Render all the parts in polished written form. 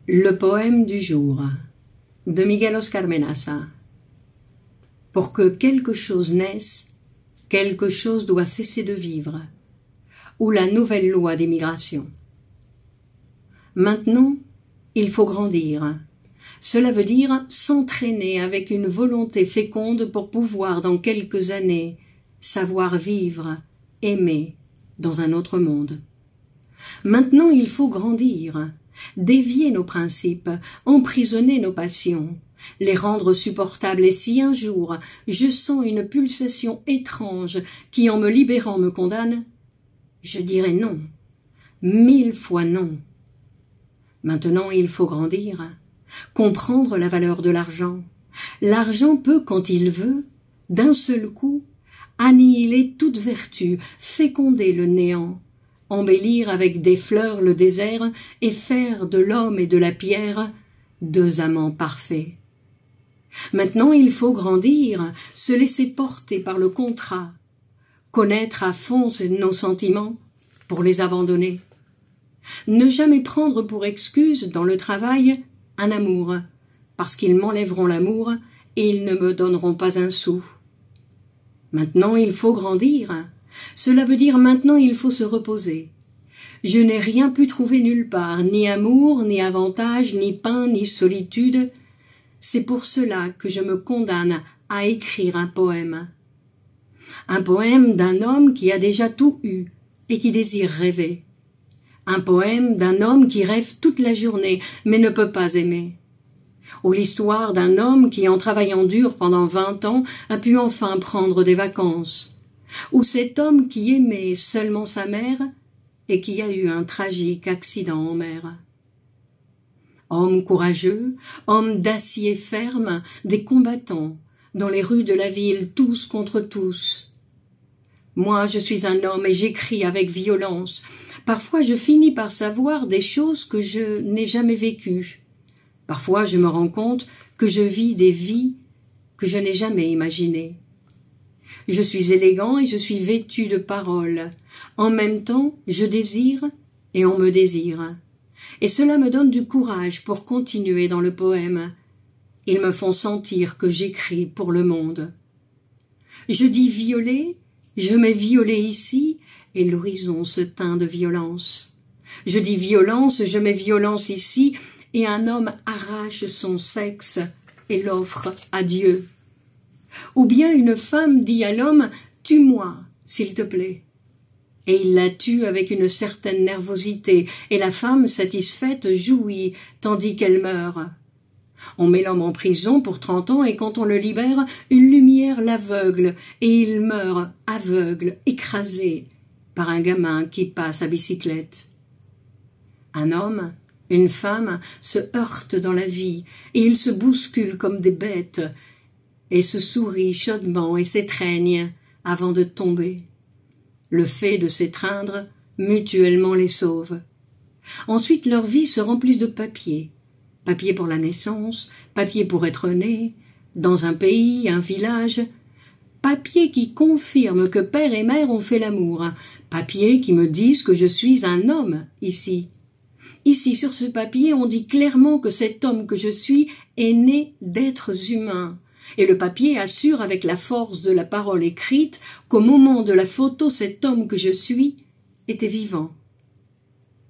Le poème du jour de Miguel Oscar Menaza. Pour que quelque chose naisse, quelque chose doit cesser de vivre, ou la nouvelle loi des migrations. Maintenant, il faut grandir. Cela veut dire s'entraîner avec une volonté féconde pour pouvoir, dans quelques années, savoir vivre, aimer, dans un autre monde. Maintenant, il faut grandir, dévier nos principes, emprisonner nos passions, les rendre supportables, et si un jour je sens une pulsation étrange qui en me libérant me condamne, je dirai non, 1000 fois non. Maintenant il faut grandir, comprendre la valeur de l'argent. L'argent peut, quand il veut, d'un seul coup, annihiler toute vertu, féconder le néant, embellir avec des fleurs le désert et faire de l'homme et de la pierre deux amants parfaits. Maintenant il faut grandir, se laisser porter par le contrat, connaître à fond nos sentiments pour les abandonner. Ne jamais prendre pour excuse dans le travail un amour, parce qu'ils m'enlèveront l'amour et ils ne me donneront pas un sou. Maintenant il faut grandir. Cela veut dire maintenant il faut se reposer. Je n'ai rien pu trouver nulle part, ni amour, ni avantage, ni pain, ni solitude. C'est pour cela que je me condamne à écrire un poème. Un poème d'un homme qui a déjà tout eu et qui désire rêver. Un poème d'un homme qui rêve toute la journée mais ne peut pas aimer. Ou l'histoire d'un homme qui, en travaillant dur pendant 20 ans, a pu enfin prendre des vacances. Ou cet homme qui aimait seulement sa mère et qui a eu un tragique accident en mer. Homme courageux, homme d'acier ferme, des combattants, dans les rues de la ville, tous contre tous. Moi, je suis un homme et j'écris avec violence. Parfois, je finis par savoir des choses que je n'ai jamais vécues. Parfois, je me rends compte que je vis des vies que je n'ai jamais imaginées. Je suis élégant et je suis vêtu de paroles. En même temps, je désire et on me désire. Et cela me donne du courage pour continuer dans le poème. Ils me font sentir que j'écris pour le monde. Je dis violet, je mets violet ici, et l'horizon se teint de violence. Je dis violence, je mets violence ici, et un homme arrache son sexe et l'offre à Dieu. Ou bien une femme dit à l'homme « Tue-moi, s'il te plaît ». Et il la tue avec une certaine nervosité, et la femme satisfaite jouit tandis qu'elle meurt. On met l'homme en prison pour 30 ans, et quand on le libère, une lumière l'aveugle, et il meurt aveugle, écrasé par un gamin qui passe à bicyclette. Un homme, une femme se heurtent dans la vie, et ils se bousculent comme des bêtes, et se sourient chaudement et s'étreignent avant de tomber. Le fait de s'étreindre mutuellement les sauve. Ensuite leurs vies se remplissent de papier. Papier pour la naissance, papier pour être né, dans un pays, un village. Papier qui confirme que père et mère ont fait l'amour. Papier qui me disent que je suis un homme ici. Ici, sur ce papier, on dit clairement que cet homme que je suis est né d'êtres humains. Et le papier assure avec la force de la parole écrite qu'au moment de la photo, cet homme que je suis était vivant.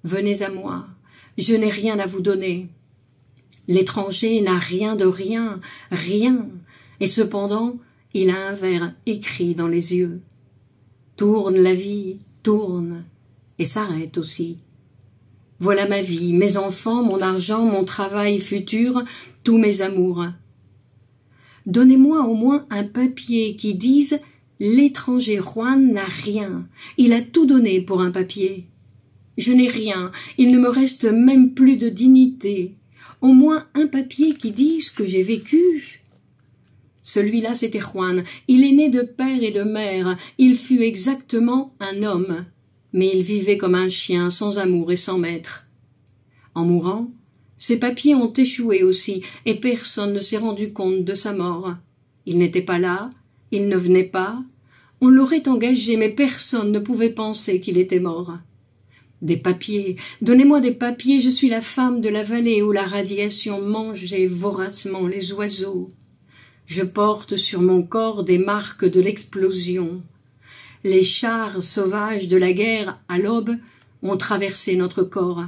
Venez à moi, je n'ai rien à vous donner. L'étranger n'a rien de rien, rien, et cependant, il a un vers écrit dans les yeux. Tourne la vie, tourne, et s'arrête aussi. Voilà ma vie, mes enfants, mon argent, mon travail futur, tous mes amours. Donnez-moi au moins un papier qui dise « L'étranger Juan n'a rien, il a tout donné pour un papier. Je n'ai rien, il ne me reste même plus de dignité. Au moins un papier qui dise que j'ai vécu. » Celui-là, c'était Juan. Il est né de père et de mère. Il fut exactement un homme. Mais il vivait comme un chien, sans amour et sans maître. En mourant, ses papiers ont échoué aussi, et personne ne s'est rendu compte de sa mort. Il n'était pas là, il ne venait pas. On l'aurait engagé, mais personne ne pouvait penser qu'il était mort. Des papiers, donnez-moi des papiers, je suis la femme de la vallée où la radiation mangeait voracement les oiseaux. Je porte sur mon corps des marques de l'explosion. Les chars sauvages de la guerre, à l'aube, ont traversé notre corps.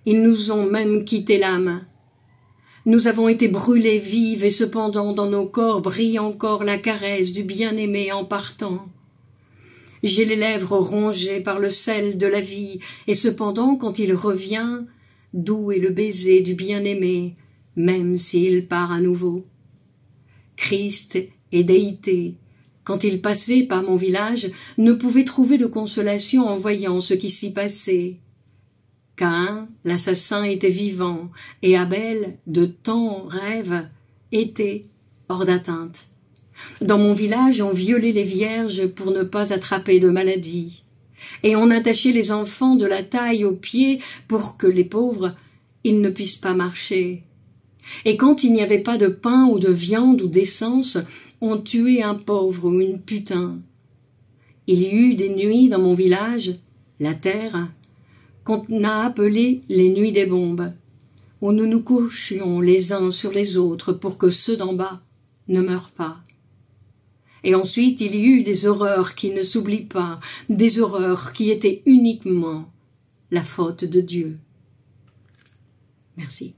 Ils nous ont même quitté l'âme. Nous avons été brûlées vives et cependant dans nos corps brille encore la caresse du bien-aimé en partant. J'ai les lèvres rongées par le sel de la vie et cependant quand il revient, doux est le baiser du bien-aimé, même s'il part à nouveau. Christ et déité, quand il passait par mon village, ne pouvaient trouver de consolation en voyant ce qui s'y passait. Caïn, l'assassin, était vivant, et Abel, de temps rêve, était hors d'atteinte. Dans mon village, on violait les vierges pour ne pas attraper de maladie, et on attachait les enfants de la taille aux pieds pour que les pauvres, ils ne puissent pas marcher. Et quand il n'y avait pas de pain ou de viande ou d'essence, on tuait un pauvre ou une putain. Il y eut des nuits dans mon village, la terre, qu'on a appelées les nuits des bombes, où nous nous couchions les uns sur les autres pour que ceux d'en bas ne meurent pas. Et ensuite il y eut des horreurs qui ne s'oublient pas, des horreurs qui étaient uniquement la faute de Dieu. Merci.